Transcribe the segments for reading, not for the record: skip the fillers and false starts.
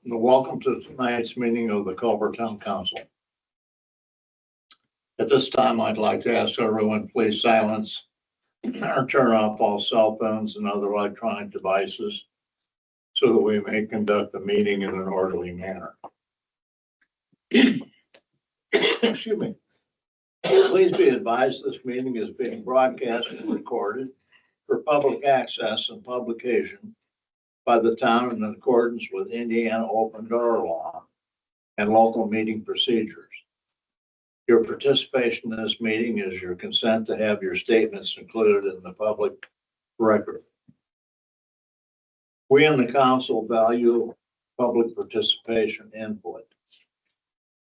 Welcome to tonight's meeting of the Culver Town Council. At this time, I'd like to ask everyone, please silence or turn off all cell phones and other electronic devices so that we may conduct the meeting in an orderly manner. Excuse me. Please be advised this meeting is being broadcast and recorded for public access and publication by the town in accordance with Indiana open door law and local meeting procedures. Your participation in this meeting is your consent to have your statements included in the public record. We in the council value public participation input.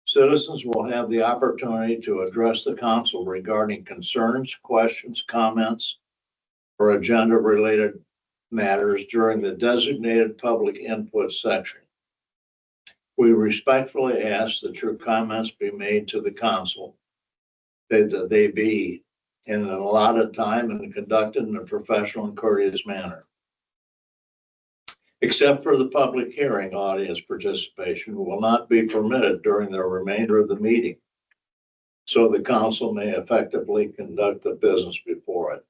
Citizens will have the opportunity to address the council regarding concerns, questions, comments, or agenda-related matters during the designated public input section. We respectfully ask that your comments be made to the council, that they be in an allotted time and conducted in a professional and courteous manner. Except for the public hearing, audience participation will not be permitted during the remainder of the meeting, so the council may effectively conduct the business before it.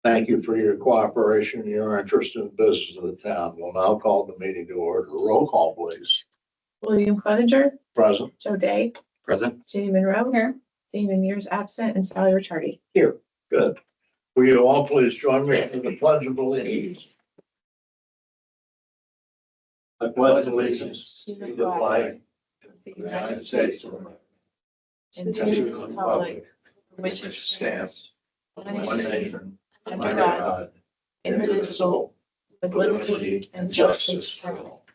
Thank you for your cooperation and your interest in the business of the town. We'll now call the meeting to order. Roll call, please. William Clevenger. Present. Joe Day. Present. Jenny Monroe. Here. Dana Mears absent and Sally Ricciardi. Here. Good. Will you all please join me in the Pledge of Allegiance? I pledge allegiance to the flag of the United States of America and to the republic for which it stands, one nation, under God, indivisible, with liberty and justice for all.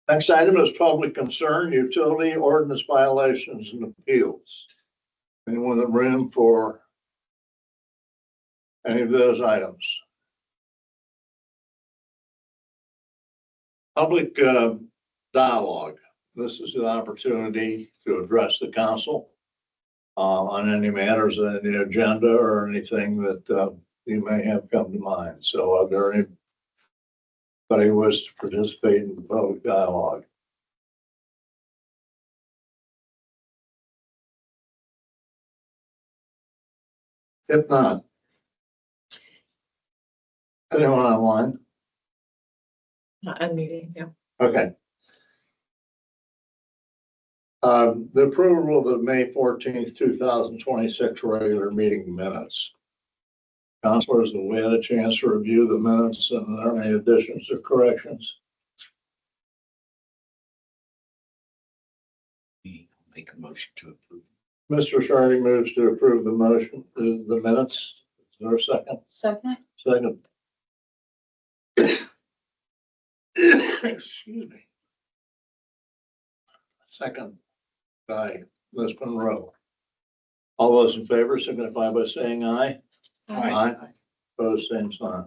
Next item is public concern, utility ordinance violations and appeals. Anyone in the room for any of those items? Public dialogue. This is an opportunity to address the council on any matters on the agenda or anything that you may have come to mind. So are there anybody who wishes to participate in the public dialogue? If not, anyone online? Not unmuting, yeah. Okay. The approval of the May 14th, 2026 regular meeting minutes. Councilors, have we had a chance to review the minutes and are there any additions or corrections? Make a motion to approve. Mr. Shardy moves to approve the motion, the minutes. Is there a second? Second. Second. Excuse me. Second by Ms. Monroe. All those in favor signify by saying aye. Aye. Opposed, same sign.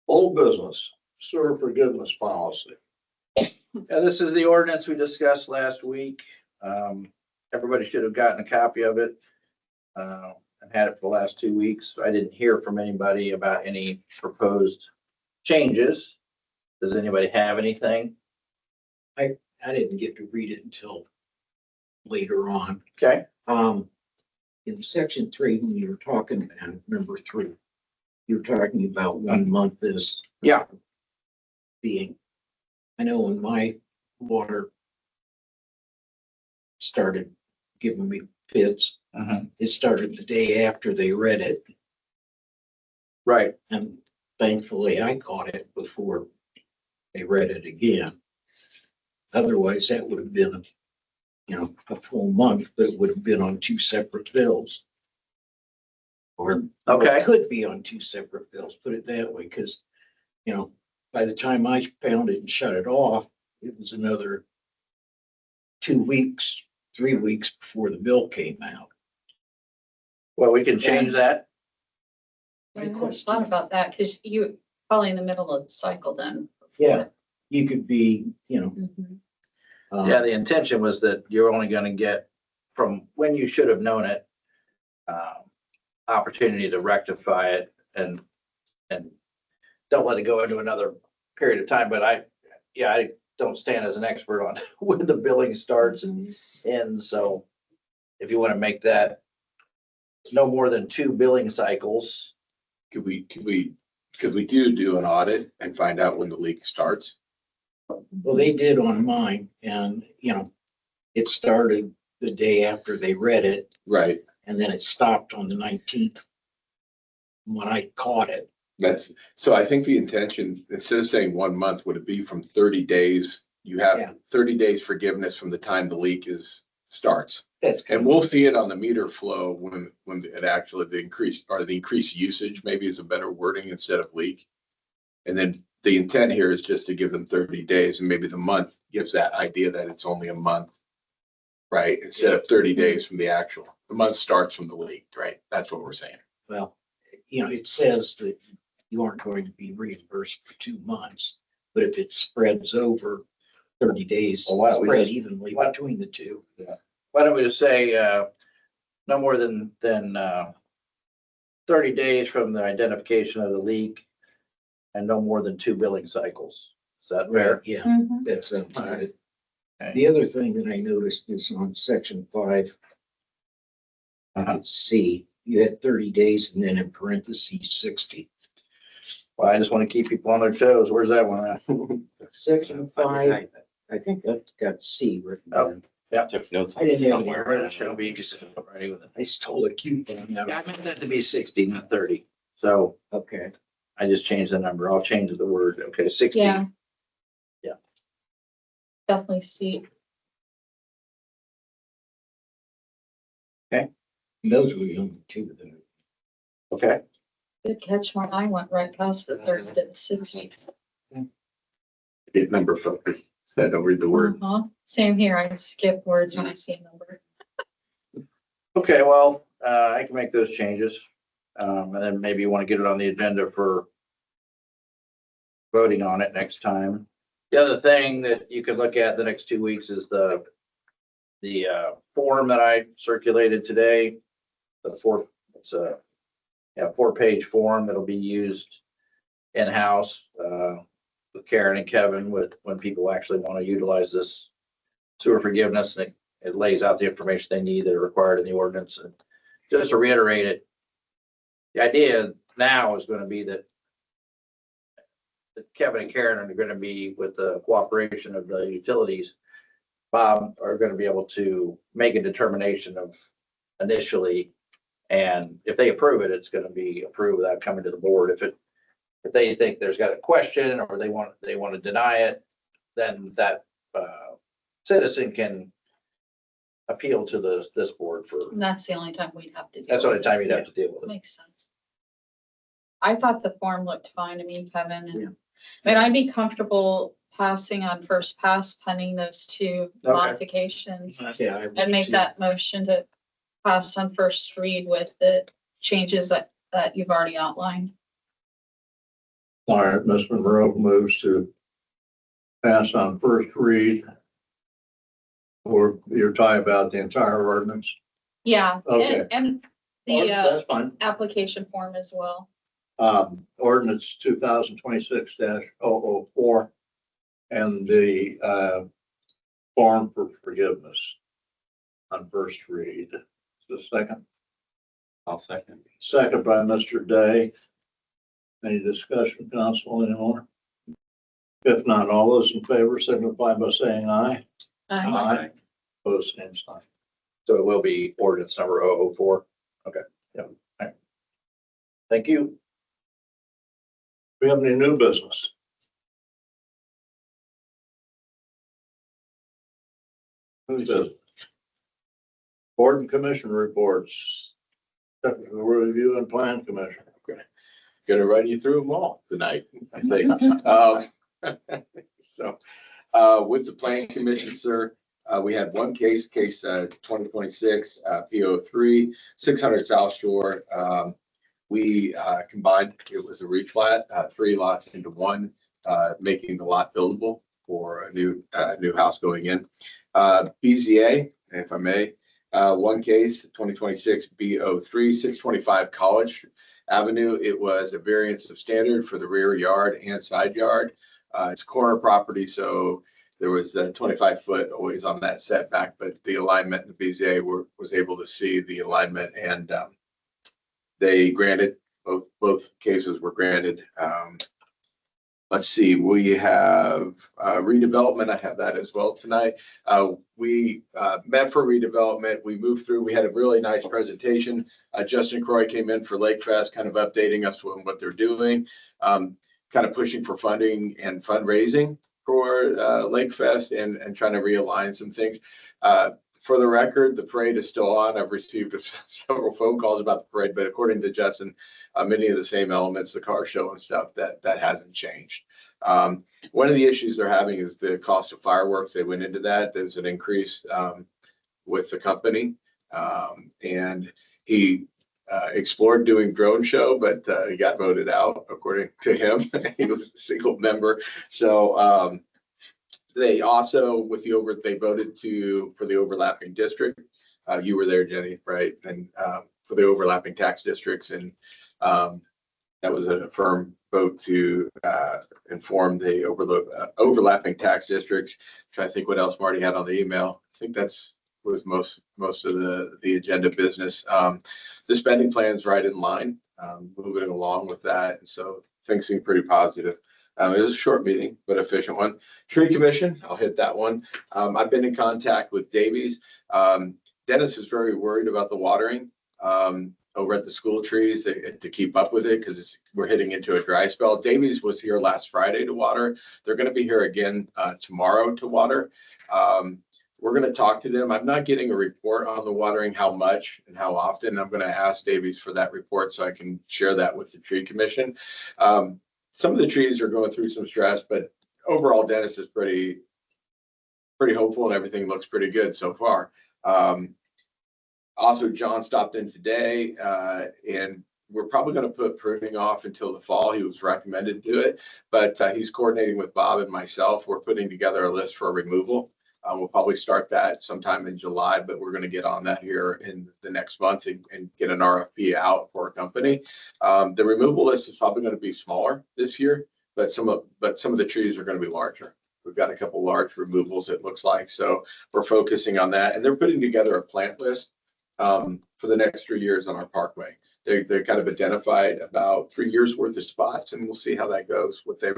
Old business, sewer forgiveness policy. Yeah, this is the ordinance we discussed last week. Everybody should have gotten a copy of it. I've had it for the last 2 weeks. I didn't hear from anybody about any proposed changes. Does anybody have anything? I didn't get to read it until later on. Okay. In section 3, when you were talking about number 3, you're talking about 1 month as Yeah. being, I know when my water started giving me fits, it started the day after they read it. Right. And thankfully I caught it before they read it again. Otherwise that would have been, a full month, but it would have been on 2 separate bills. Or Okay. it could be on 2 separate bills, put it that way, because, by the time I found it and shut it off, it was another 2 weeks, 3 weeks before the bill came out. Well, we can change that. I hadn't thought about that because you probably in the middle of the cycle then. Yeah, you could be, Mhm. Yeah, the intention was that you're only gonna get from when you should have known it, opportunity to rectify it and don't let it go into another period of time. But I don't stand as an expert on when the billing starts and ends. So if you want to make that no more than 2 billing cycles, Could we do an audit and find out when the leak starts? Well, they did on mine and, it started the day after they read it Right. and then it stopped on the 19th when I caught it. So I think the intention, instead of saying 1 month, would it be from 30 days? You Yeah. have 30 days forgiveness from the time the leak starts. That's And we'll see it on the meter flow when it actually, the increased usage maybe is a better wording instead of leak. And then the intent here is just to give them 30 days and maybe the month gives that idea that it's only a month, right? Instead of 30 days from the month starts from the leak, right? That's what we're saying. Well, it says that you aren't going to be reimbursed for 2 months, but if it spreads over 30 days, Well, why don't we spread just- evenly why- between the two. why don't we just say, no more than 30 days from the identification of the leak and no more than 2 billing cycles. Is that fair? Yeah, Mhm. that's All right. it. Okay. The other thing that I noticed is on section 5, Uh-huh. C, you had 30 days and then in parentheses 60. Well, I just want to keep people on their toes. Where's that one at? Section 5, I think that's got C written Oh. down. Took notes. I didn't have Somewhere it. it should be just already with it. I stole a coupon. Yeah, I meant that to be 60, not 30. So Okay. I just changed the number. I'll change the word. Okay, 60. Yeah. Yeah. Definitely see. Those were the only two that. Okay. Good catch, when I went right past the 30 to the 60. Get number focused. So I don't read the word. Same here. I skip words when I see a number. Okay, well, I can make those changes. And then maybe you want to get it on the agenda for voting on it next time. The other thing that you can look at the next 2 weeks is the form that I circulated today. It's a 4-page form that'll be used in-house, with Karen and Kevin when people actually want to utilize this sewer forgiveness, and it lays out the information they need that are required in the ordinance. And just to reiterate it, the idea now is going to be that Kevin and Karen are going to be, with the cooperation of the utilities, Bob, are going to be able to make a determination of initially, and if they approve it, it's going to be approved without coming to the board. If they think there's got a question or they want to deny it, then that citizen can appeal to this board for, And that's the only time we'd have to. that's the only time you'd have to deal with it. Makes sense. I thought the form looked fine to me, Kevin, Yeah. and, but I'd be comfortable passing on first pass pending those 2 modifications. Yeah. I would And make too. that motion to pass on first read with the changes that you've already outlined. All right, Mr. Monroe moves to pass on first read. Or you're talking about the entire ordinance? Yeah, Okay. and Or- the That's fine. application form as well. Ordinance 2026-004 and the form for forgiveness on first read. The second, I'll second. second by Mr. Day. Any discussion, council, anymore? If not, all those in favor signify by saying aye. Aye. Opposed, same sign. So it will be ordinance number 004. Okay, yeah. All right. Thank you. We have any new business? New business. Board and commission reports. Technical review and plan commission. Gonna run you through them all tonight, I think. So, with the planning commission, sir, we had one case 2026, PO3, 600 South Shore. We combined, it was a replat, 3 lots into one, making the lot buildable for a new house going in. BZA, if I may, One case, 2026 B03, 625 College Avenue. It was a variance of standard for the rear yard and side yard. It's corner property, so there was the 25-foot always on that setback, but the alignment, the BZA was able to see the alignment, and they granted, both cases were granted. Let's see, we have redevelopment. I have that as well tonight. We met for redevelopment. We moved through. We had a really nice presentation. Justin Croy came in for Lake Fest, kind of updating us on what they're doing, kind of pushing for funding and fundraising for Lake Fest, and trying to realign some things. For the record, the parade is still on. I've received several phone calls about the parade, but according to Justin, many of the same elements, the car show and stuff, that hasn't changed. One of the issues they're having is the cost of fireworks. They went into that. There's an increase with the company, and he explored doing drone show, but he got voted out, according to him. He was a single member. So they also, they voted for the overlapping district. You were there, Jenny, right? And for the overlapping tax districts, and that was a firm vote to inform the overlapping tax districts. Trying to think what else Marty had on the email. I think was most of the agenda business. The spending plan's right in line, moving along with that, and so things seem pretty positive. It was a short meeting, but efficient one. Tree Commission, I'll hit that one. I've been in contact with Davies. Dennis is very worried about the watering over at the school trees to keep up with it, because we're hitting into a dry spell. Davies was here last Friday to water. They're going to be here again tomorrow to water. We're going to talk to them. I'm not getting a report on the watering, how much and how often. I'm going to ask Davies for that report so I can share that with the Tree Commission. Some of the trees are going through some stress, but overall, Dennis is pretty hopeful, and everything looks pretty good so far. Also, John stopped in today, and we're probably going to put pruning off until the fall. He was recommended to do it, but he's coordinating with Bob and myself. We're putting together a list for removal. We'll probably start that sometime in July, but we're going to get on that here in the next month and get an RFP out for a company. The removal list is probably going to be smaller this year, but some of the trees are going to be larger. We've got a couple large removals, it looks like. So we're focusing on that, and they're putting together a plant list for the next 3 years on our parkway. They're kind of identified about 3 years worth of spots, and we'll see how that goes, what their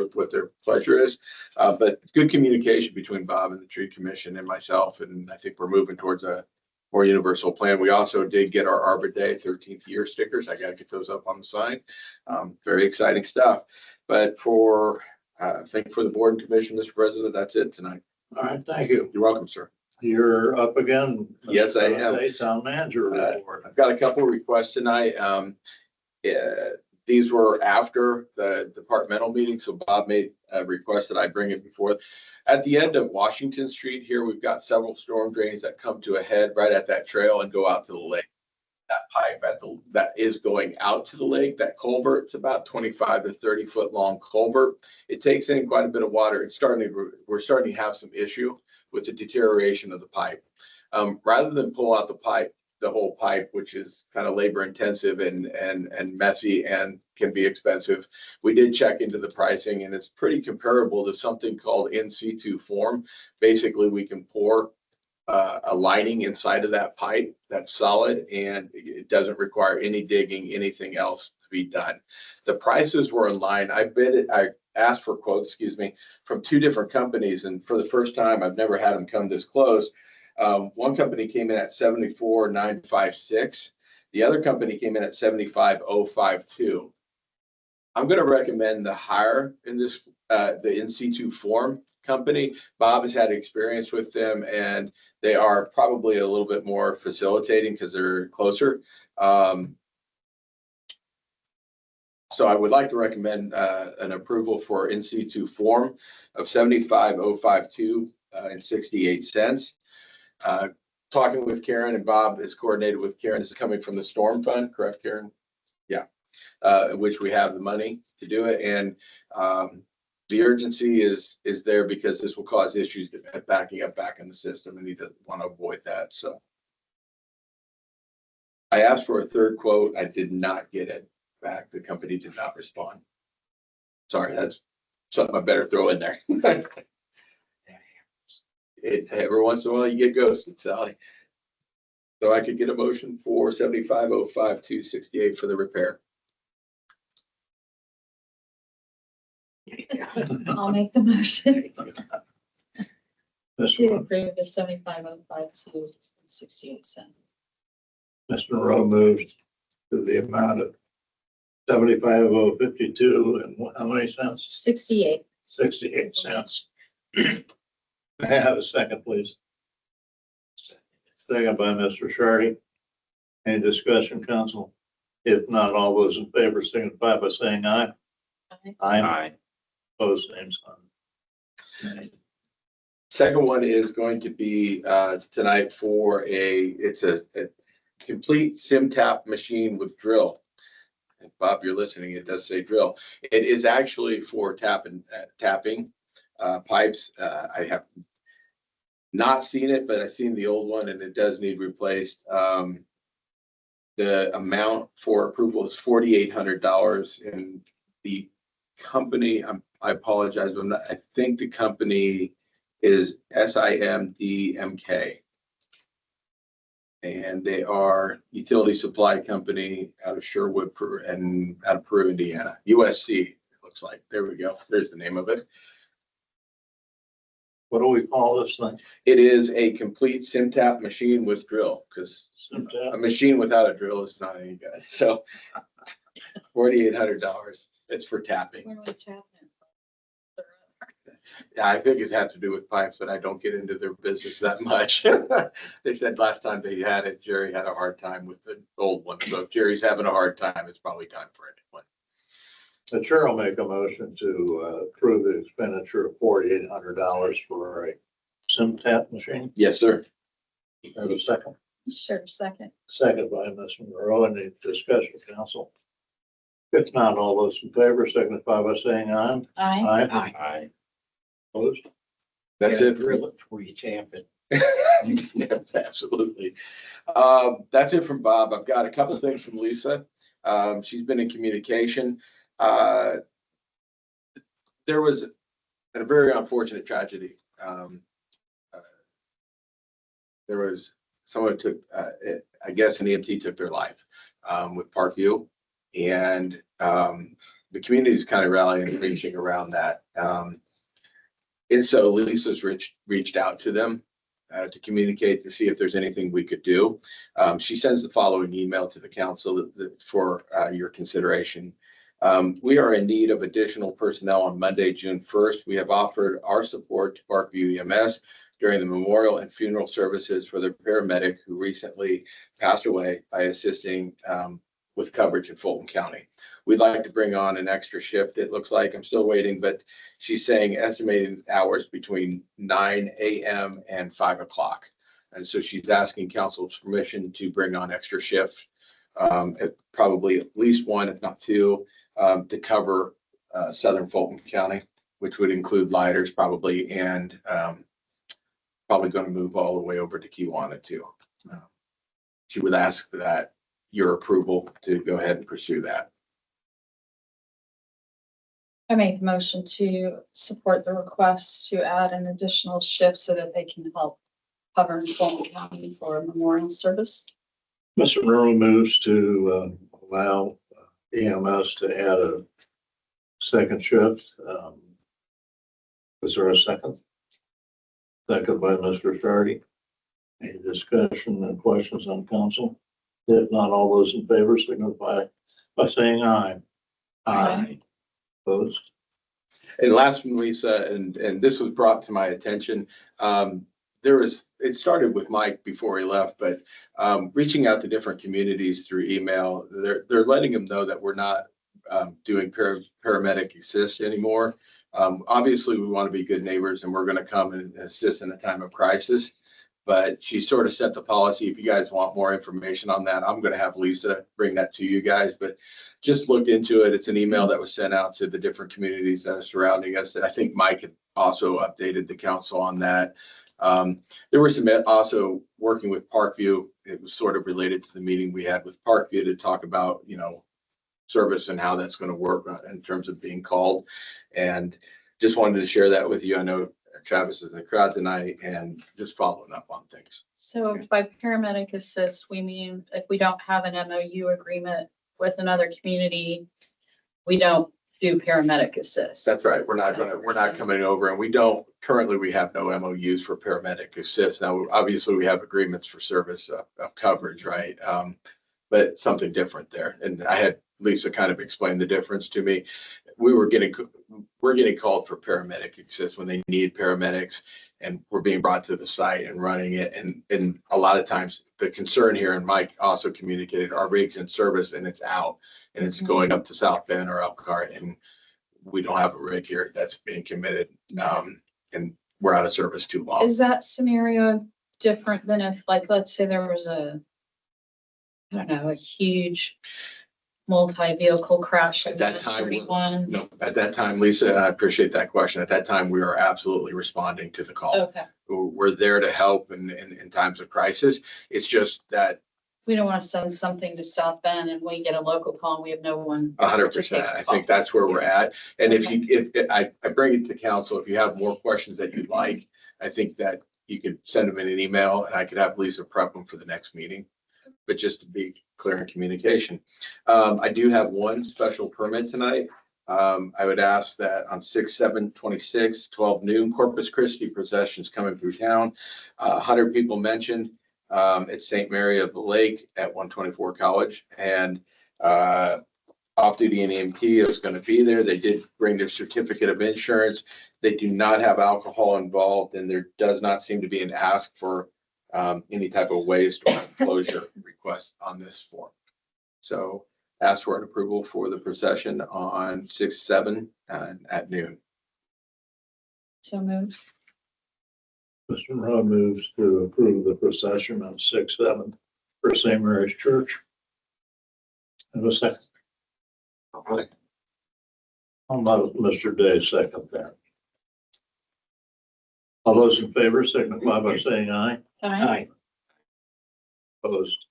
pleasure is. But good communication between Bob and the Tree Commission and myself, and I think we're moving towards a more universal plan. We also did get our Arbor Day 13th year stickers. I got to get those up on the sign. Very exciting stuff. But I think for the board and commission, Mr. President, that's it tonight. All right, thank you. You're welcome, sir. You're up again. Yes, I am. Town manager report. I've got a couple of requests tonight. These were after the departmental meeting, so Bob made a request that I bring it before. At the end of Washington Street here, we've got several storm drains that come to a head right at that trail and go out to the lake. That pipe that is going out to the lake, that culvert, it's about 25 to 30 foot long culvert. It takes in quite a bit of water. We're starting to have some issue with the deterioration of the pipe. Rather than pull out the whole pipe, which is kind of labor intensive and messy and can be expensive, we did check into the pricing, and it's pretty comparable to something called in situ form. Basically, we can pour a lining inside of that pipe that's solid, and it doesn't require any digging, anything else to be done. The prices were in line. I asked for quotes, from two different companies, and for the first time, I've never had them come this close. One company came in at $74,956. The other company came in at $75,052. I'm going to recommend the higher in this, the in situ form company. Bob has had experience with them, and they are probably a little bit more facilitating because they're closer. So I would like to recommend an approval for in situ form of $75,052 and 68 cents. Talking with Karen, and Bob is coordinated with Karen. This is coming from the storm fund, correct, Karen? Yeah, which we have the money to do it, and the urgency is there because this will cause issues backing up back in the system, and we want to avoid that. So I asked for a third quote. I did not get it back. The company did not respond. Sorry, that's something I better throw in there. Every once in a while you get ghosted, Sally. So I could get a motion for 75,052.68 for the repair. I'll make the motion to Mr. approve the 75,052.68. Mr. Monroe moves to the amount of 75,052 and how many cents? 68. 68 cents. May I have a second, please? Second by Mr. Shardy. Any discussion, council? If not, all those in favor signify by saying aye. Aye. Opposed, same sign. Second one is going to be tonight for it's a complete sim tap machine with drill. If Bob, you're listening, it does say drill. It is actually for tapping pipes. I have not seen it, but I've seen the old one and it does need replaced. The amount for approval is $4,800, and the company, I apologize, but I think the company is SIMDMK. And they are utility supply company out of Sherwood and out of Peru, Indiana. USC, it looks like. There we go. There's the name of it. What do we call this thing? It is a complete sim tap machine with drill, because Sim tap? a machine without a drill is not any good. So $4,800. It's for tapping. Where do we tap it? Yeah, I think it's had to do with pipes, but I don't get into their business that much. They said last time they had it, Jerry had a hard time with the old one. So if Jerry's having a hard time, it's probably time for a new one. The chair will make a motion to approve the expenditure of $4,800 for a sim tap machine. Yes, sir. Have a second. Sure, second. Second by Mr. Monroe. Any discussion, council? If not, all those in favor signify by saying aye. Aye. Aye. Opposed? That's Yeah, it. Drill it before you tap it. Yes, absolutely. That's it from Bob. I've got a couple things from Lisa. She's been in communication. There was a very unfortunate tragedy. There was someone took, I guess an EMT took their life with Parkview, and the community is kind of rallying and reaching around that. And so Lisa's reached out to them to communicate to see if there's anything we could do. She sends the following email to the council for your consideration. We are in need of additional personnel on Monday, June 1st. We have offered our support to Parkview EMS during the memorial and funeral services for the paramedic who recently passed away by assisting with coverage in Fulton County. We'd like to bring on an extra shift. It looks like I'm still waiting, but she's saying estimated hours between 9 a.m. and 5 o'clock. And so she's asking council's permission to bring on extra shift, probably at least one, if not two, to cover southern Fulton County, which would include lighters probably, and probably going to move all the way over to Kiwanis too. She would ask that your approval to go ahead and pursue that. I make the motion to support the request to add an additional shift so that they can help cover Fulton County for a memorial service. Mr. Monroe moves to allow EMS to add a second shift. Is there a second? Second by Mr. Shardy. Any discussion and questions on council? If not, all those in favor signify by saying aye. Aye. Opposed? And last one, Lisa, and this was brought to my attention. It started with Mike before he left, but reaching out to different communities through email, they're letting them know that we're not doing paramedic assist anymore. Obviously, we want to be good neighbors and we're going to come and assist in a time of crisis. But she sort of set the policy. If you guys want more information on that, I'm going to have Lisa bring that to you guys. But just looked into it. It's an email that was sent out to the different communities that are surrounding us. I think Mike had also updated the council on that. There were some also working with Parkview. It was sort of related to the meeting we had with Parkview to talk about, service and how that's going to work in terms of being called. And just wanted to share that with you. I know Travis is in the crowd tonight and just following up on things. So by paramedic assist, we mean if we don't have an MOU agreement with another community, we don't do paramedic assist. That's right. We're not coming over, and we have no MOUs for paramedic assist. Now, obviously, we have agreements for service of coverage, right? But something different there. And I had Lisa kind of explain the difference to me. We're getting called for paramedic assist when they need paramedics, and we're being brought to the site and running it. And a lot of times the concern here, and Mike also communicated, our rig's in service and it's out and it's going up to South Bend or Elkhart, and we don't have a rig here that's being committed. And we're out of service too long. Is that scenario different than if, like, let's say there was a huge multi-vehicle crash At at that US time, 31? No, at that time, Lisa, and I appreciate that question. At that time, we are absolutely responding to the call. Okay, We're there to help in times of crisis. It's just that we don't want to send something to South Bend and we get a local call and we have no one. 100%. I think that's where we're at. And if I bring it to council, if you have more questions that you'd like, I think that you could send them in an email and I could have Lisa prep them for the next meeting. But just to be clear in communication. I do have one special permit tonight. I would ask that on 6/7/26, 12 noon, Corpus Christi processions coming through town. 100 people mentioned. It's St. Mary of the Lake at 124 College, and off-duty and EMT is going to be there. They did bring their certificate of insurance. They do not have alcohol involved, and there does not seem to be an ask for any type of waste or closure request on this form. So ask for an approval for the procession on 6/7 at noon. So moved. Mr. Monroe moves to approve the procession on 6/7 for St. Mary's Church. And a second. I'll let Mr. Day second that. All those in favor signify by saying aye. Aye. Opposed.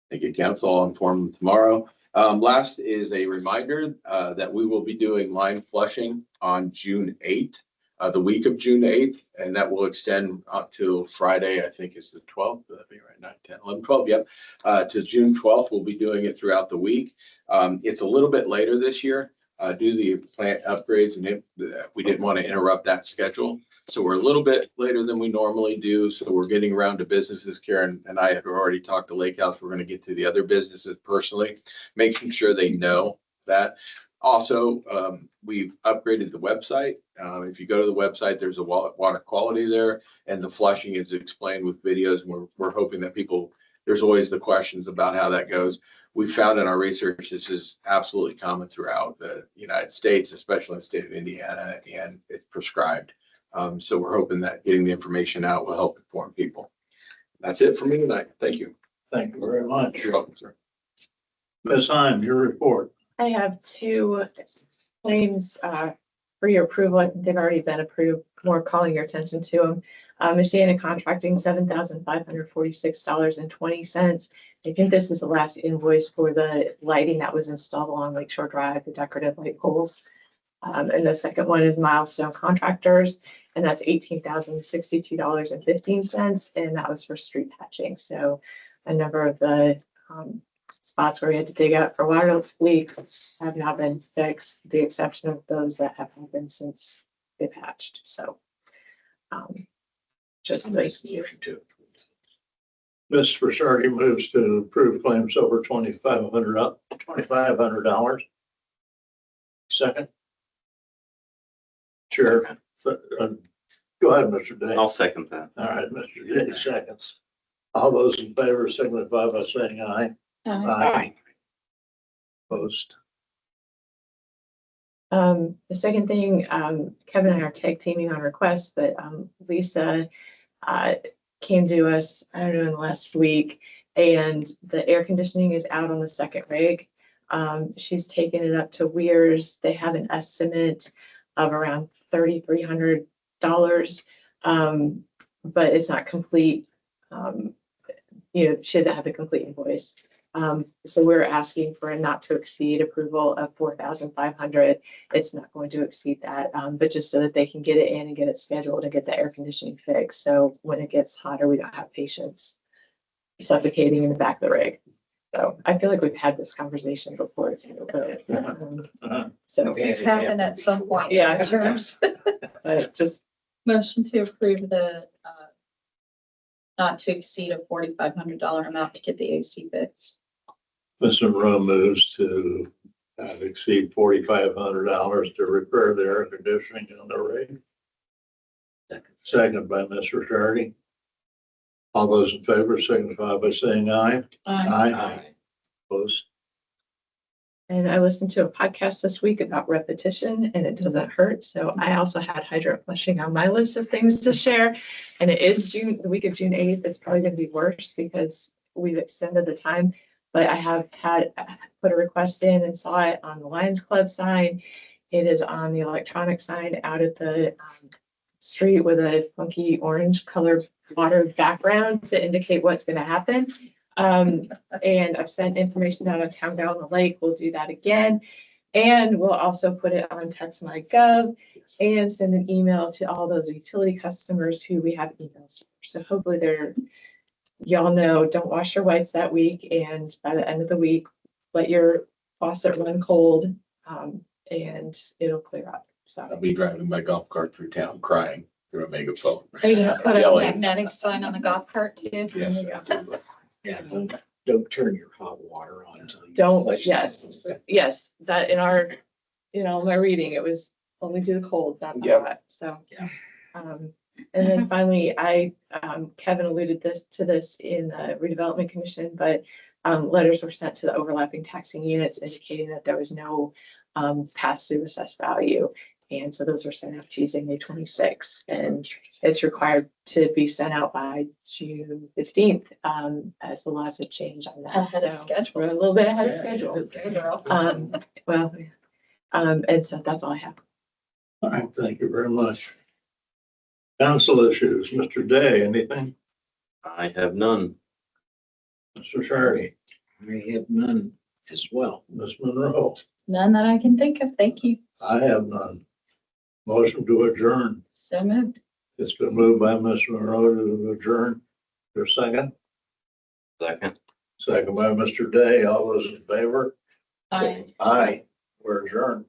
Thank you, council. I'll inform them tomorrow. Last is a reminder that we will be doing line flushing on June 8th, the week of June 8th, and that will extend up to Friday, I think is the 12th. Would that be right? 9, 10, 11, 12. Yep. To June 12th. We'll be doing it throughout the week. It's a little bit later this year due to the plant upgrades, and we didn't want to interrupt that schedule. So we're a little bit later than we normally do. So we're getting around to businesses. Karen and I have already talked to Lake House. We're going to get to the other businesses personally, making sure they know that. Also, we've upgraded the website. If you go to the website, there's a water quality there, and the flushing is explained with videos. And we're hoping that there's always the questions about how that goes. We found in our research, this is absolutely common throughout the United States, especially in the state of Indiana, and it's prescribed. So we're hoping that getting the information out will help inform people. That's it for me tonight. Thank you. Thank you very much. You're welcome, sir. Ms. Heim, your report. I have two claims for your approval. I think they've already been approved. More calling your attention to them. Michiana Contracting, $7,546.20. I think this is the last invoice for the lighting that was installed along Lakeshore Drive, the decorative light poles. And the second one is Milestone Contractors, and that's $18,062.15, and that was for street patching. So a number of the spots where we had to dig out for water leaks have now been fixed, the exception of those that have happened since they patched. So just those two. Ms. Broussardi moves to approve claims over $2,500. Second. Chair, go ahead, Mr. Day. I'll second that. All right, Mr. Day seconds. All those in favor signify by saying aye. Aye. Opposed. The second thing, Kevin and I are tag teaming on requests, but Lisa came to us, I don't know, in the last week, and the air conditioning is out on the second rig. She's taken it up to Weir's. They have an estimate of around $3,300. but it's not complete. She doesn't have the complete invoice. So we're asking for a not to exceed approval of 4,500. It's not going to exceed that, but just so that they can get it in and get it scheduled and get the air conditioning fixed. So when it gets hotter, we don't have patients suffocating in the back of the rig. So I feel like we've had this conversation before too, but, so, It's happened at some point. Yeah. In terms. but just, Motion to approve the, not to exceed a $4,500 amount to get the AC fixed. Mr. Monroe moves to exceed $4,500 to repair the air conditioning on the rig. Second by Mr. Shardy. All those in favor signify by saying aye. Aye. Opposed? and I listened to a podcast this week about repetition and it doesn't hurt. So I also had hydrant flushing on my list of things to share. And it is the week of June 8th. It's probably going to be worse because we've extended the time. But I have put a request in and saw it on the Lions Club sign. It is on the electronic sign out at the street with a funky orange colored water background to indicate what's going to happen. And I've sent information out on Town Down the Lake. We'll do that again. And we'll also put it on text.my.gov and send an email to all those utility customers who we have emails for. So hopefully y'all know, don't wash your whites that week. And by the end of the week, let your faucet run cold, and it'll clear up. So. I'll be driving my golf cart through town crying through a megaphone. Are you gonna put a Yelling. magnetic sign on the golf cart too? Yes. Yeah, don't turn your hot water on. until you Don't, flush yes. it. Yes, that in our, my reading, it was only do the cold, not the Yep. hot, so. Yeah. And then finally, Kevin alluded to this in the redevelopment commission, but letters were sent to the overlapping taxing units indicating that there was no pass-through assessed value. And so those were sent out Tuesday, May 26th, and it's required to be sent out by June 15th, as the laws have changed on that. Ahead of So schedule. we're a little bit ahead of schedule. Good girl. And so that's all I have. All right, thank you very much. Council issues, Mr. Day, anything? I have none. Mr. Shardy, I have none as well. Ms. Monroe, None that I can think of. Thank you. I have none. Motion to adjourn. So moved. It's been moved by Ms. Monroe to adjourn. Your second? Second. Second by Mr. Day. All those in favor? Aye. Aye. We're adjourned.